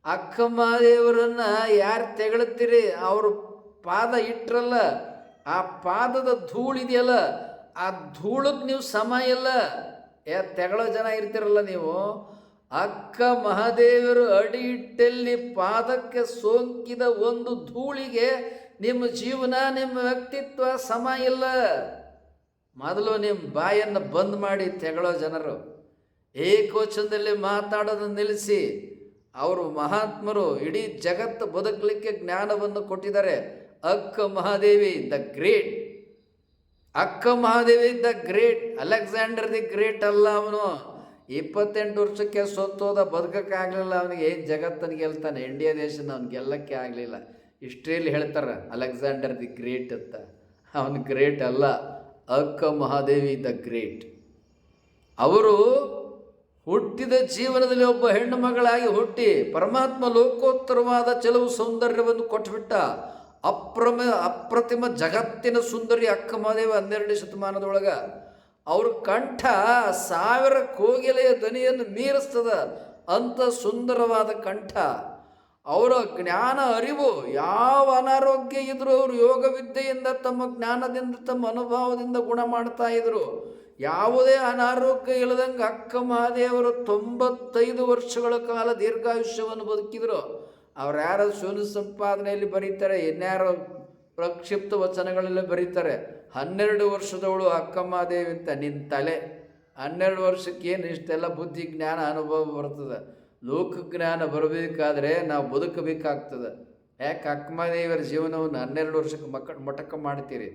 [SPEAKER 2] ಅಕ್ಕ ಮಹಾದೇವರನ್ನು ಯಾರು ತೆಗಳುತ್ತೀರಿ, ಅವರು ಪಾದ ಇಟ್ಟರಲ್ಲ, ಆ ಪಾದದ ಧೂಳಿದೆಯಲ್ಲ, ಆ ಧೂಳಕ್ಕೆ ನೀವು ಸಮ ಇಲ್ಲ. ತೆಗಳೋ ಜನ ಇರ್ತಿರಲ್ಲ ನೀವು. ಅಕ್ಕ ಮಹಾದೇವರು ಅಡಿ ಇಟ್ಟಲ್ಲಿ ಪಾದಕ್ಕೆ ಸೋಂಕಿದ ಒಂದು ಧೂಳಿಗೆ ನಿಮ್ಮ ಜೀವನ, ನಿಮ್ಮ ವ್ಯಕ್ತಿತ್ವ ಸಮ ಇಲ್ಲ. ಮೊದಲು ನಿಮ್ಮ ಬಾಯನ್ನು ಬಂದ್ ಮಾಡಿ ತೆಗಳೋ ಜನರು. ಏಕವಚನದಲ್ಲಿ ಮಾತಾಡೋದನ್ನು ನಿಲ್ಲಿಸಿ. ಅವರು ಮಹಾತ್ಮರು, ಇಡೀ ಜಗತ್ತು ಬದುಕಲಿಕ್ಕೆ ಜ್ಞಾನವನ್ನು ಕೊಟ್ಟಿದ್ದಾರೆ. ಅಕ್ಕ Mahadevi the great. Akka Mahadevi the great. Alexander the great ಅಲ್ಲ ಅವನು. 28 ವರ್ಷಕ್ಕೆ ಸೊತ್ತೋದ, ಬದುಕಕ್ಕಾಗಲಿಲ್ಲ ಅವನಿಗೆ. ಏನು ಜಗತ್ತನ್ನು ಗೆಲ್ತಾನೆ? ಇಂಡಿಯಾ ದೇಶನ ಅವ್ನು ಗೆಲ್ಲಕ್ಕೆ ಆಗಲಿಲ್ಲ. ಹಿಸ್ಟ್ರಿಯಲ್ಲಿ ಹೇಳ್ತಾರೆ ಅಲೆಕ್ಸಾಂಡರ್ ದಿ ಗ್ರೇಟ್ ಅಂತ. ಅವನು ಗ್ರೇಟ್ ಅಲ್ಲ, ಅಕ್ಕ ಮಹಾದೇವಿ ದ ಗ್ರೇಟ್. ಅವರು ಹುಟ್ಟಿದ ಜೀವನದಲ್ಲಿ ಒಬ್ಬ ಹೆಣ್ಣು ಮಗಳಾಗಿ ಹುಟ್ಟಿ ಪರಮಾತ್ಮ ಲೋಕೋತ್ತರವಾದ ಕೆಲವು ಸೌಂದರ್ಯವನ್ನು ಕೊಟ್ಟುಬಿಟ್ಟ. ಅಪ್ರತಿಮ ಜಗತ್ತಿನ ಸುಂದರಿ ಅಕ್ಕ ಮಹಾದೇವಿ 12ನೇ ಶತಮಾನದೊಳಗೆ. ಅವ್ರ ಕಂಠ 1000 ಕೋಗಿಲೆಯ ಧ್ವನಿಯನ್ನು ಮೀರಿಸ್ತದ ಅಂಥ ಸುಂದರವಾದ ಕಂಠ. ಅವರ ಜ್ಞಾನ ಅರಿವು, ಯಾವ ಅನಾರೋಗ್ಯ ಇದ್ದರೂ ಅವರು ಯೋಗ ವಿದ್ಯೆಯಿಂದ, ತಮ್ಮ ಜ್ಞಾನದಿಂದ, ತಮ್ಮ ಅನುಭವದಿಂದ ಗುಣ ಮಾಡ್ತಾ ಇದ್ರು. ಯಾವುದೇ ಅನಾರೋಗ್ಯ ಇಲ್ಲದಂಗೆ ಅಕ್ಕ ಮಹಾದೇವರು 95 ವರ್ಷಗಳ ಕಾಲ ದೀರ್ಘಾಯುಷ್ಯವನ್ನು ಬದುಕಿದ್ರು. ಅವ್ರು ಯಾರು ಶಿವನ ಸಂಪಾದನೆಯಲ್ಲಿ ಬರೀತಾರೆ, ಇನ್ಯಾರೋ ಪ್ರಕ್ಷಿಪ್ತ ವಚನಗಳಲ್ಲಿ ಬರೀತಾರೆ. 12 ವರ್ಷದವಳು ಅಕ್ಕ ಮಹಾದೇವಿ ಅಂತ. ನಿನ್ನ ತಲೆ 12 ವರ್ಷಕ್ಕೆ ಏನು ಇಷ್ಟೆಲ್ಲ ಬುದ್ಧಿ, ಜ್ಞಾನ, ಅನುಭವ ಬರ್ತದೆ? ಲೋಕಜ್ಞಾನ ಬರಬೇಕಾದ್ರೆ ನಾವು ಬದುಕಬೇಕಾಗ್ತದೆ. ಯಾಕೆ? ಅಕ್ಕ ಮಹಾದೇವಿಯರ ಜೀವನವನ್ನು 12 ವರ್ಷಕ್ಕೆ ಮಟಕ ಮಾಡ್ತೀರಿ.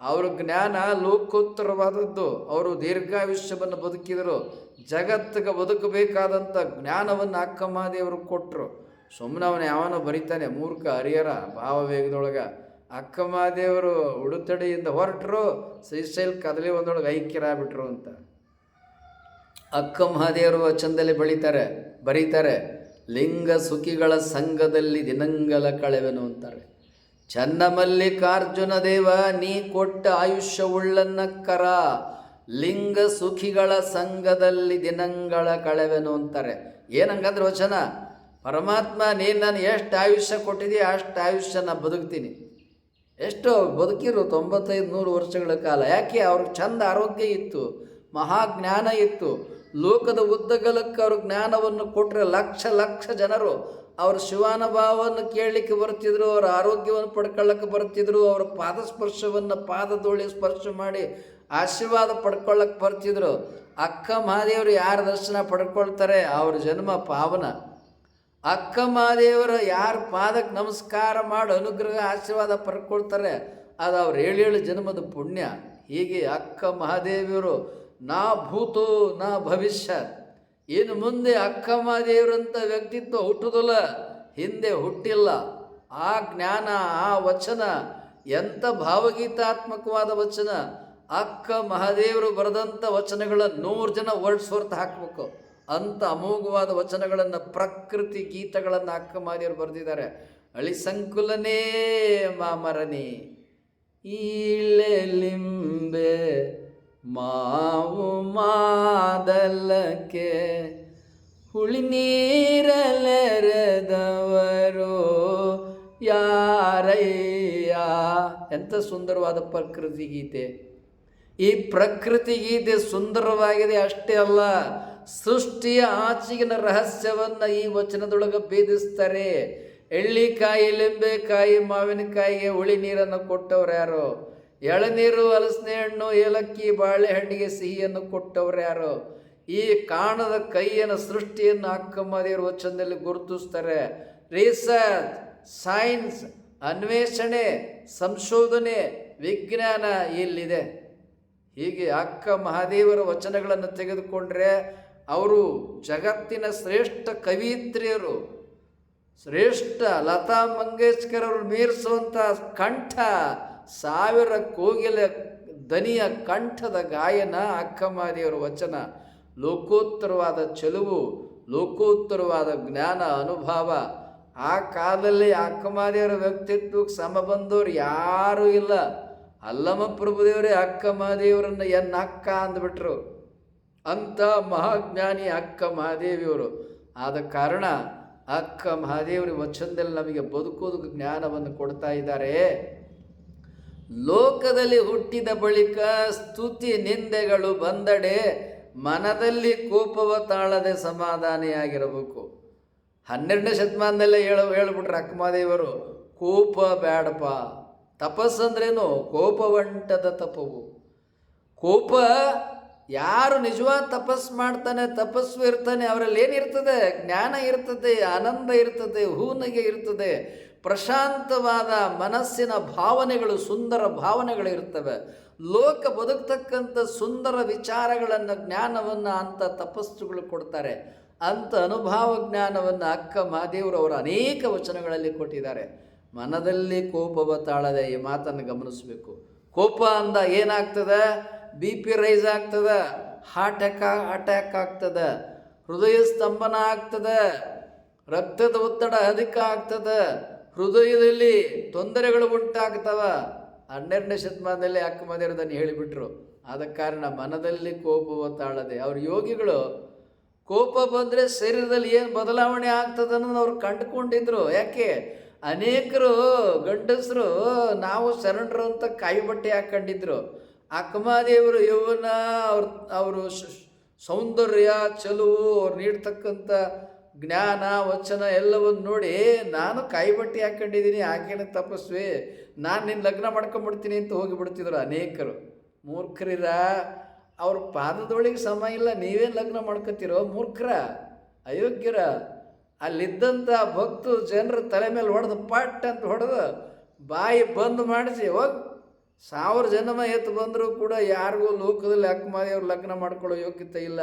[SPEAKER 2] ಅವ್ರ ಜ್ಞಾನ ಲೋಕೋತ್ತರವಾದದ್ದು. ಅವರು ದೀರ್ಘಾಯುಷ್ಯವನ್ನು ಬದುಕಿದರು. ಜಗತ್ತಿಗೆ ಬದುಕಬೇಕಾದಂಥ ಜ್ಞಾನವನ್ನು ಅಕ್ಕ ಮಹಾದೇವರು ಕೊಟ್ಟರು. ಸುಮ್ಮನೆ ಅವನು ಯಾವನೋ ಬರೀತಾನೆ, ಮೂರ್ಖ ಹರಿಹರ ಭಾವವೇಗದೊಳಗೆ. ಅಕ್ಕ ಮಹಾದೇವರು ಉಡುತಡಿಯಿಂದ ಹೊರಟರು, ಶ್ರೀಶೈಲ್ ಕದಲಿ ಒಂದೊಳಗೆ ಐಕ್ಯರಾಗ್ಬಿಟ್ರು ಅಂತ. ಅಕ್ಕ ಮಹಾದೇವರು ವಚನದಲ್ಲಿ ಬರೀತಾರೆ, ಲಿಂಗ ಸುಖಿಗಳ ಸಂಘದಲ್ಲಿ ದಿನಂಗಲ ಕಳೆವೆನು ಅಂತಾರೆ. ಚನ್ನಮಲ್ಲಿಕಾರ್ಜುನ ದೇವ ನೀ ಕೊಟ್ಟ ಆಯುಷ್ಯವುಳ್ಳನ್ನಕ್ಕರ, ಲಿಂಗ ಸುಖಿಗಳ ಸಂಘದಲ್ಲಿ ದಿನಂಗಳ ಕಳೆವೆನು ಅಂತಾರೆ. ಏನಂಗಂದ್ರೆ ವಚನ, ಪರಮಾತ್ಮ ನೀನು ನಾನು ಎಷ್ಟು ಆಯುಷ್ಯ ಕೊಟ್ಟಿದೆಯೋ ಅಷ್ಟು ಆಯುಷ್ಯ ನಾನು ಬದುಕ್ತೀನಿ. ಎಷ್ಟೋ ಬದುಕಿರು 95-100 ವರ್ಷಗಳ ಕಾಲ. ಯಾಕೆ? ಅವ್ರಿಗೆ ಚಂದ ಆರೋಗ್ಯ ಇತ್ತು, ಮಹಾಜ್ಞಾನ ಇತ್ತು. ಲೋಕದ ಉದ್ದಗಲಕ್ಕೆ ಅವ್ರ ಜ್ಞಾನವನ್ನು ಕೊಟ್ಟರೆ ಲಕ್ಷ ಲಕ್ಷ ಜನರು ಅವ್ರ ಶಿವಾನುಭಾವವನ್ನು ಕೇಳಲಿಕ್ಕೆ ಬರ್ತಿದ್ರು, ಅವರ ಆರೋಗ್ಯವನ್ನು ಪಡ್ಕೊಳ್ಳಕ್ಕೆ ಬರ್ತಿದ್ರು, ಅವರ ಪಾದಸ್ಪರ್ಶವನ್ನು ಪಾದದೋಳಿ ಸ್ಪರ್ಶ ಮಾಡಿ ಆಶೀರ್ವಾದ ಪಡ್ಕೊಳ್ಳಕ್ಕೆ ಬರ್ತಿದ್ರು. ಅಕ್ಕ ಮಹಾದೇವರು ಯಾರ ದರ್ಶನ ಪಡ್ಕೊಳ್ತಾರೆ ಅವ್ರ ಜನ್ಮ ಪಾವನ. ಅಕ್ಕ ಮಹಾದೇವರ ಯಾರ ಪಾದಕ್ಕೆ ನಮಸ್ಕಾರ ಮಾಡಿ ಅನುಗ್ರಹ ಆಶೀರ್ವಾದ ಪಡ್ಕೊಳ್ತಾರೆ ಅದು ಅವ್ರು 7 ಜನ್ಮದ ಪುಣ್ಯ. ಹೀಗೆ ಅಕ್ಕ ಮಹಾದೇವಿಯವರು ನಾ ಭೂತೋ ನಾ ಭವಿಷ್ಯ, ಇನ್ನು ಮುಂದೆ ಅಕ್ಕ ಮಹಾದೇವರಂಥ ವ್ಯಕ್ತಿತ್ವ ಹುಟ್ಟುವುದಿಲ್ಲ, ಹಿಂದೆ ಹುಟ್ಟಿಲ್ಲ. ಆ ಜ್ಞಾನ, ಆ ವಚನ ಎಂಥ ಭಾವಗೀತಾತ್ಮಕವಾದ ವಚನ. ಅಕ್ಕ ಮಹಾದೇವರು ಬರೆದಂಥ ವಚನಗಳನ್ನು 100 ಜನ ಹೊರತು ಹಾಕಬೇಕು. ಅಂಥ ಅಮೋಘವಾದ ವಚನಗಳನ್ನು, ಪ್ರಕೃತಿ ಗೀತಗಳನ್ನು ಅಕ್ಕ ಮಹಾದೇವರು ಬರೆದಿದ್ದಾರೆ. ಅಳಿಸಂಕುಲನೇ ಮಾಮರನಿ ಈಳೆಲಿಂಬೆ ಮಾವು ಮಾದಲಕ್ಕೆ ಹುಳಿ ನೀರಲೆರೆದವರು ಯಾರಯ್ಯ. ಎಂಥ ಸುಂದರವಾದ ಪ್ರಕೃತಿ ಗೀತೆ. ಈ ಪ್ರಕೃತಿ ಗೀತೆ ಸುಂದರವಾಗಿದೆ ಅಷ್ಟೇ ಅಲ್ಲ, ಸೃಷ್ಟಿಯ ಆಚೆಗಿನ ರಹಸ್ಯವನ್ನು ಈ ವಚನದೊಳಗೆ ಭೇದಿಸ್ತಾರೆ. ಎಳ್ಳಿಕಾಯಿ, ಲಿಂಬೆಕಾಯಿ, ಮಾವಿನಕಾಯಿಗೆ ಹುಳಿ ನೀರನ್ನು ಕೊಟ್ಟವ್ರು ಯಾರು? ಎಳನೀರು, ಹಲಸಿನ ಹಣ್ಣು, ಏಲಕ್ಕಿ, ಬಾಳೆಹಣ್ಣಿಗೆ ಸಿಹಿಯನ್ನು ಕೊಟ್ಟವ್ರು ಯಾರು? ಈ ಕಾಣದ ಕೈಯನ್ನು, ಸೃಷ್ಟಿಯನ್ನು ಅಕ್ಕ ಮಹಾದೇವರು ವಚನದಲ್ಲಿ ಗುರುತಿಸ್ತಾರೆ. ರಿಸರ್ಚ್, ಸೈನ್ಸ್, ಅನ್ವೇಷಣೆ, ಸಂಶೋಧನೆ, ವಿಜ್ಞಾನ ಇಲ್ಲಿದೆ. ಹೀಗೆ ಅಕ್ಕ ಮಹಾದೇವರ ವಚನಗಳನ್ನು ತೆಗೆದುಕೊಂಡ್ರೆ ಅವರು ಜಗತ್ತಿನ ಶ್ರೇಷ್ಠ ಕವಿಯತ್ರಿಯರು, ಶ್ರೇಷ್ಠ ಲತಾ ಮಂಗೇಶ್ಕರ್ ಅವರು ಮೀರಿಸುವಂಥ ಕಂಠ, 1000 ಕೋಗಿಲೆ ದನಿಯ ಕಂಠದ ಗಾಯನ ಅಕ್ಕ ಮಹಾದೇವರ ವಚನ. ಲೋಕೋತ್ತರವಾದ ಚೆಲುವು, ಲೋಕೋತ್ತರವಾದ ಜ್ಞಾನ, ಅನುಭವ. ಆ ಕಾಲದಲ್ಲಿ ಅಕ್ಕ ಮಹಾದೇವರ ವ್ಯಕ್ತಿತ್ವಕ್ಕೆ ಸಮ ಬಂದವರು ಯಾರೂ ಇಲ್ಲ. ಅಲ್ಲಮ ಪ್ರಭುದೇವರೇ ಅಕ್ಕ ಮಹಾದೇವರನ್ನು ಅಕ್ಕ ಅಂದ್ಬಿಟ್ರು. ಅಂಥ ಮಹಾಜ್ಞಾನಿ ಅಕ್ಕ ಮಹಾದೇವಿಯವರು. ಆದ ಕಾರಣ ಅಕ್ಕ ಮಹಾದೇವರ ವಚನದಲ್ಲಿ ನಮಗೆ ಬದುಕೋದಕ್ಕೆ ಜ್ಞಾನವನ್ನು ಕೊಡ್ತಾ ಇದ್ದಾರೆ. ಲೋಕದಲ್ಲಿ ಹುಟ್ಟಿದ ಬಳಿಕ ಸ್ತುತಿ ನಿಂದೆಗಳು ಬಂದಡೆ ಮನದಲ್ಲಿ ಕೋಪವ ತಾಳದೆ ಸಮಾಧಾನಿಯಾಗಿರಬೇಕು. 12ನೇ ಶತಮಾನದಲ್ಲೇ ಹೇಳ್ಬಿಟ್ರೆ ಅಕ್ಕ ಮಹಾದೇವರು, ಕೋಪ ಬೇಡಪ್ಪ. ತಪಸ್ಸಂದ್ರೇನು? ಕೋಪವಂಟದ ತಪವು. ಕೋಪ, ಯಾರು ನಿಜವಾದ ತಪಸ್ಸು ಮಾಡ್ತಾನೆ, ತಪಸ್ಸು ಇರ್ತಾನೆ, ಅವರಲ್ಲಿ ಏನಿರ್ತದೆ? ಜ್ಞಾನ ಇರ್ತದೆ, ಆನಂದ ಇರ್ತದೆ, ಹೂನಿಗೆ ಇರ್ತದೆ, ಪ್ರಶಾಂತವಾದ ಮನಸ್ಸಿನ ಭಾವನೆಗಳು, ಸುಂದರ ಭಾವನೆಗಳು ಇರ್ತವೆ. ಲೋಕ ಬದುಕ್ತಕ್ಕಂಥ ಸುಂದರ ವಿಚಾರಗಳನ್ನು, ಜ್ಞಾನವನ್ನು ಅಂಥ ತಪಸ್ಸುಗಳು ಕೊಡ್ತಾರೆ. ಅಂಥ ಅನುಭವ ಜ್ಞಾನವನ್ನು ಅಕ್ಕ ಮಹಾದೇವರು ಅವರ ಅನೇಕ ವಚನಗಳಲ್ಲಿ ಕೊಟ್ಟಿದ್ದಾರೆ. ಮನದಲ್ಲಿ ಕೋಪವ ತಾಳದೆ, ಈ ಮಾತನ್ನು ಗಮನಿಸಬೇಕು. ಕೋಪ ಅಂದ ಏನಾಗ್ತದೆ? BP ರೈಸ್ ಆಗ್ತದೆ, ಹಾರ್ಟ್ ಅಟ್ಯಾಕ್ ಆಗ್ತದೆ, ಹೃದಯ ಸ್ತಂಭನ ಆಗ್ತದೆ, ರಕ್ತದ ಒತ್ತಡ ಅಧಿಕ ಆಗ್ತದೆ, ಹೃದಯದಲ್ಲಿ ತೊಂದರೆಗಳು ಉಂಟಾಗ್ತವೆ. 12ನೇ ಶತಮಾನದಲ್ಲಿ ಅಕ್ಕ ಮಹಾದೇವರದನ್ನು ಹೇಳಿಬಿಟ್ರು. ಆದ ಕಾರಣ ಮನದಲ್ಲಿ ಕೋಪವ ತಾಳದೆ. ಅವ್ರ ಯೋಗಿಗಳು ಕೋಪ ಬಂದರೆ ಶರೀರದಲ್ಲಿ ಏನು ಬದಲಾವಣೆ ಆಗ್ತದೆ ಅನ್ನೋದು ಅವ್ರು ಕಂಡುಕೊಂಡಿದ್ರು. ಯಾಕೆ? ಅನೇಕರು ಗಂಡಸರು ನಾವು ಶರಣರು ಅಂತ ಕಾಯಿ ಬಟ್ಟೆ ಹಾಕ್ಕೊಂಡಿದ್ರು. ಅಕ್ಕ ಮಹಾದೇವರು ಯೌವನ, ಅವರು ಸೌಂದರ್ಯ, ಚೆಲುವು, ಅವ್ರು ನೀಡ್ತಕ್ಕಂಥ ಜ್ಞಾನ, ವಚನ ಎಲ್ಲವನ್ನು ನೋಡಿ ನಾನು ಕಾಯಿ ಬಟ್ಟೆ ಹಾಕ್ಕೊಂಡಿದ್ದೀನಿ, ಆಕೆನ ತಪಸ್ವಿ, ನಾನು ನಿನ್ನ ಲಗ್ನ ಮಾಡ್ಕೊಂಬಿಡ್ತೀನಿ ಅಂತ ಹೋಗಿಬಿಡ್ತಿದ್ರು ಅನೇಕರು. ಮೂರ್ಖರಿರ, ಅವ್ರ ಪಾದದೊಳಗೆ ಸಮ ಇಲ್ಲ, ನೀವೇನು ಲಗ್ನ ಮಾಡ್ಕೊತೀರೋ? ಮೂರ್ಖರ, ಅಯೋಗ್ಯರ. ಅಲ್ಲಿದ್ದಂಥ ಭಕ್ತರು ಜನರ ತಲೆ ಮೇಲೆ ಹೊಡೆದು ಪಟ್ ಅಂತ ಹೊಡೆದು ಬಾಯಿ ಬಂದ್ ಮಾಡಿಸಿ ಹೋಗಿ 1000 ಜನ್ಮ ಎತ್ತು ಬಂದರೂ ಕೂಡ ಯಾರಿಗೂ ಲೋಕದಲ್ಲಿ ಅಕ್ಕ ಮಹಾದೇವ್ರು ಲಗ್ನ ಮಾಡ್ಕೊಳ್ಳೋ ಯೋಗ್ಯತೆ ಇಲ್ಲ.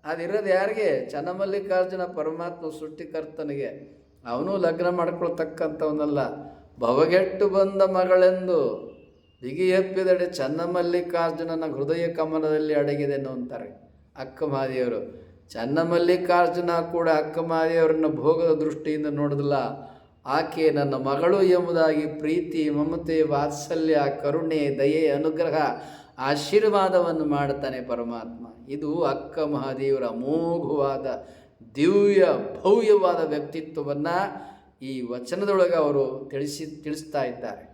[SPEAKER 2] ಅದಿರೋದು ಯಾರಿಗೆ? ಚನ್ನಮಲ್ಲಿಕಾರ್ಜುನ ಪರಮಾತ್ಮ ಸೃಷ್ಟಿಕರ್ತನಿಗೆ. ಅವನು ಲಗ್ನ ಮಾಡ್ಕೊಳ್ತಕ್ಕಂಥವನಲ್ಲ. ಭವಗೆಟ್ಟು ಬಂದ ಮಗಳೆಂದು ಬಿಗಿ ಎಪ್ಪಿದಡೆ ಚನ್ನಮಲ್ಲಿಕಾರ್ಜುನನ ಹೃದಯ ಕಮಲದಲ್ಲಿ ಅಡಗಿದೆನು ಅಂತಾರೆ ಅಕ್ಕ ಮಹಾದೇವರು. ಚನ್ನಮಲ್ಲಿಕಾರ್ಜುನ ಕೂಡ ಅಕ್ಕ ಮಹಾದೇವರನ್ನು ಭೋಗದ ದೃಷ್ಟಿಯಿಂದ ನೋಡಿದಿಲ್ಲ. ಆಕೆ ನನ್ನ ಮಗಳು ಎಂಬುದಾಗಿ ಪ್ರೀತಿ, ಮಮತೆ, ವಾತ್ಸಲ್ಯ, ಕರುಣೆ, ದಯೆ, ಅನುಗ್ರಹ, ಆಶೀರ್ವಾದವನ್ನು ಮಾಡ್ತಾನೆ ಪರಮಾತ್ಮ. ಇದು ಅಕ್ಕ ಮಹಾದೇವರ ಅಮೋಘವಾದ ದಿವ್ಯ ಭವ್ಯವಾದ ವ್ಯಕ್ತಿತ್ವವನ್ನು ಈ ವಚನದೊಳಗೆ ಅವರು ತಿಳಿಸ್ತಾ ಇದ್ದಾರೆ.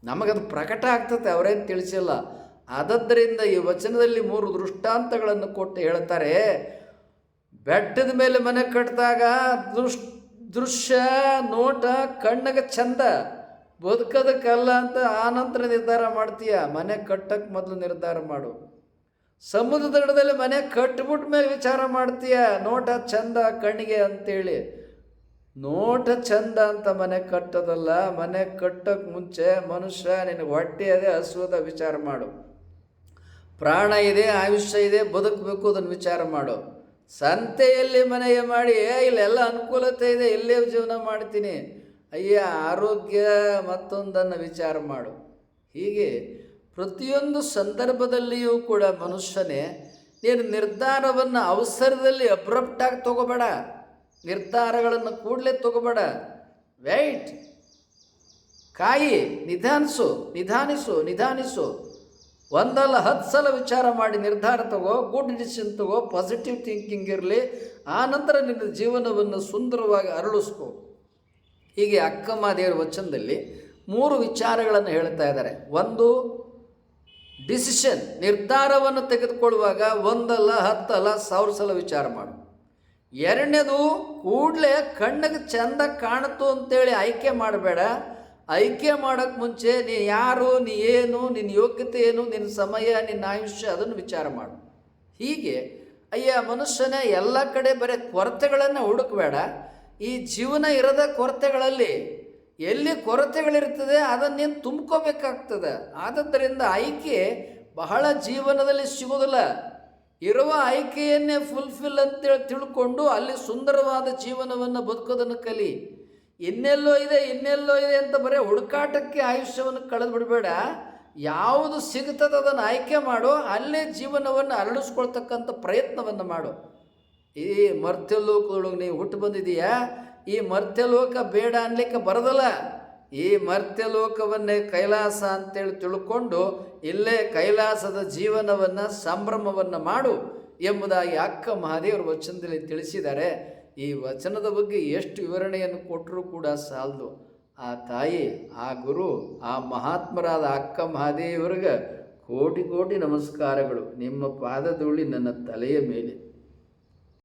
[SPEAKER 2] ನಮಗದು ಪ್ರಕಟ ಆಗ್ತದೆ, ಅವರೇನು ತಿಳಿಸಿಲ್ಲ. ಆದದ್ದರಿಂದ ಈ ವಚನದಲ್ಲಿ 3 ದೃಷ್ಟಾಂತಗಳನ್ನು ಕೊಟ್ಟು ಹೇಳ್ತಾರೆ. ಬೆಟ್ಟದ ಮೇಲೆ ಮನೆ ಕಟ್ಟಿದಾಗ ದೃಶ್ಯ ನೋಟ ಕಣ್ಣಿಗೆ ಚಂದ, ಬದುಕೋದಕ್ಕಲ್ಲ ಅಂತ ಆನಂತರ ನಿರ್ಧಾರ ಮಾಡ್ತೀಯ. ಮನೆ ಕಟ್ಟಕ್ಕೆ ಮೊದಲು ನಿರ್ಧಾರ ಮಾಡು. ಸಮುದ್ರ ದಡದಲ್ಲಿ ಮನೆ ಕಟ್ಬಿಟ್ಟ ಮೇಲೆ ವಿಚಾರ ಮಾಡ್ತೀಯ, ನೋಟ ಚಂದ ಕಣ್ಣಿಗೆ ಅಂತೇಳಿ. ನೋಟ ಚಂದ ಅಂತ ಮನೆ ಕಟ್ಟೋದಲ್ಲ. ಮನೆ ಕಟ್ಟಕ್ಕೆ ಮುಂಚೆ ಮನುಷ್ಯ ನಿನಗೆ ಹೊಟ್ಟೆ ಇದೆ, ಹಸುವದ ವಿಚಾರ ಮಾಡು. ಪ್ರಾಣ ಇದೆ, ಆಯುಷ್ಯ ಇದೆ, ಬದುಕಬೇಕು, ಅದನ್ನು ವಿಚಾರ ಮಾಡು. ಸಂತೆಯಲ್ಲಿ ಮನೆಯ ಮಾಡಿ ಇಲ್ಲೆಲ್ಲ ಅನುಕೂಲತೆ ಇದೆ, ಇಲ್ಲೇ ಜೀವನ ಮಾಡ್ತೀನಿ, ಅಯ್ಯ ಆರೋಗ್ಯ ಮತ್ತೊಂದನ್ನು ವಿಚಾರ ಮಾಡು. ಹೀಗೆ ಪ್ರತಿಯೊಂದು ಸಂದರ್ಭದಲ್ಲಿಯೂ ಕೂಡ ಮನುಷ್ಯನೇ ನೀನು ನಿರ್ಧಾರವನ್ನು ಅವಸರದಲ್ಲಿ ಅಬ್ರಪ್ಟಾಗಿ ತಗೋಬೇಡ. ನಿರ್ಧಾರಗಳನ್ನು ಕೂಡಲೇ ತಗೋಬೇಡ. ವೆಯ್ಟ್, ಕಾಯಿ, ನಿಧಾನಿಸು. ಒಂದಲ್ಲ 10 ಸಲ ವಿಚಾರ ಮಾಡಿ ನಿರ್ಧಾರ ತಗೋ. ಗುಡ್ ಡಿಸಿಷನ್ ತಗೋ, ಪಾಸಿಟಿವ್ ಥಿಂಕಿಂಗ್ ಇರಲಿ. ಆ ನಂತರ ನಿನ್ನ ಜೀವನವನ್ನು ಸುಂದರವಾಗಿ ಅರಳಿಸ್ಕೋ. ಹೀಗೆ ಅಕ್ಕಮಹಾದೇವರ ವಚನದಲ್ಲಿ 3 ವಿಚಾರಗಳನ್ನು ಹೇಳ್ತಾ ಇದ್ದಾರೆ. ಒಂದು, ಡಿಸಿಷನ್, ನಿರ್ಧಾರವನ್ನು ತೆಗೆದುಕೊಳ್ಳುವಾಗ ಒಂದಲ್ಲ 10 ಅಲ್ಲ 1000 ಸಲ ವಿಚಾರ ಮಾಡು. ಎರಡನೇದು, ಕೂಡಲೇ ಕಣ್ಣಿಗೆ ಚೆಂದ ಕಾಣುತ್ತೋ ಅಂತೇಳಿ ಆಯ್ಕೆ ಮಾಡಬೇಡ. ಆಯ್ಕೆ ಮಾಡೋಕ್ಕೆ ಮುಂಚೆ ನೀ ಯಾರು, ನೀ ಏನು, ನಿನ್ನ ಯೋಗ್ಯತೆ ಏನು, ನಿನ್ನ ಸಮಯ, ನಿನ್ನ ಆಯುಷ್ಯ, ಅದನ್ನು ವಿಚಾರ ಮಾಡು. ಹೀಗೆ ಮನುಷ್ಯನೇ ಎಲ್ಲ ಕಡೆ ಬರೀ ಕೊರತೆಗಳನ್ನು ಹುಡುಕಬೇಡ. ಈ ಜೀವನ ಇರದ ಕೊರತೆಗಳಲ್ಲಿ ಎಲ್ಲಿ ಕೊರತೆಗಳಿರ್ತದೆ ಅದನ್ನು ನೀನು ತುಂಬ್ಕೋಬೇಕಾಗ್ತದೆ. ಆದ್ದರಿಂದ ಆಯ್ಕೆ ಬಹಳ ಜೀವನದಲ್ಲಿ ಸಿಗೋದಿಲ್ಲ. ಇರುವ ಆಯ್ಕೆಯನ್ನೇ ಫುಲ್ಫಿಲ್ ಅಂತೇಳಿ ತಿಳ್ಕೊಂಡು ಅಲ್ಲಿ ಸುಂದರವಾದ ಜೀವನವನ್ನು ಬದುಕೋದನ್ನು ಕಲಿ. ಇನ್ನೆಲ್ಲೋ ಇದೆ ಅಂತ ಬರೀ ಹುಡುಕಾಟಕ್ಕೆ ಆಯುಷ್ಯವನ್ನು ಕಳೆದು ಬಿಡಬೇಡ. ಯಾವುದು ಸಿಗ್ತದೆ ಅದನ್ನು ಆಯ್ಕೆ ಮಾಡು, ಅಲ್ಲೇ ಜೀವನವನ್ನು ಅರಳಿಸ್ಕೊಳ್ತಕ್ಕಂಥ ಪ್ರಯತ್ನವನ್ನು ಮಾಡು. ಈ ಮರ್ತ್ಯಲೋಕದೊಳಗೆ ನೀವು ಹುಟ್ಟು ಬಂದಿದೀಯಾ, ಈ ಮರ್ತ್ಯಲೋಕ ಬೇಡ ಅನ್ಲಿಕ್ಕೆ ಬರೋದಲ್ಲ. ಈ ಮರ್ತ್ಯಲೋಕವನ್ನೇ ಕೈಲಾಸ ಅಂತೇಳಿ ತಿಳ್ಕೊಂಡು ಇಲ್ಲೇ ಕೈಲಾಸದ ಜೀವನವನ್ನು, ಸಂಭ್ರಮವನ್ನು ಮಾಡು ಎಂಬುದಾಗಿ ಅಕ್ಕಮಹಾದೇವರ ವಚನದಲ್ಲಿ ತಿಳಿಸಿದ್ದಾರೆ. ಈ ವಚನದ ಬಗ್ಗೆ ಎಷ್ಟು ವಿವರಣೆಯನ್ನು ಕೊಟ್ಟರೂ ಕೂಡ ಸಾಲದು. ಆ ತಾಯಿ, ಆ ಗುರು, ಆ ಮಹಾತ್ಮರಾದ ಅಕ್ಕಮಹಾದೇವರಿಗೆ ಕೋಟಿ ಕೋಟಿ ನಮಸ್ಕಾರಗಳು. ನಿಮ್ಮ ಪಾದಧೂಳಿ ನನ್ನ ತಲೆಯ ಮೇಲೆ.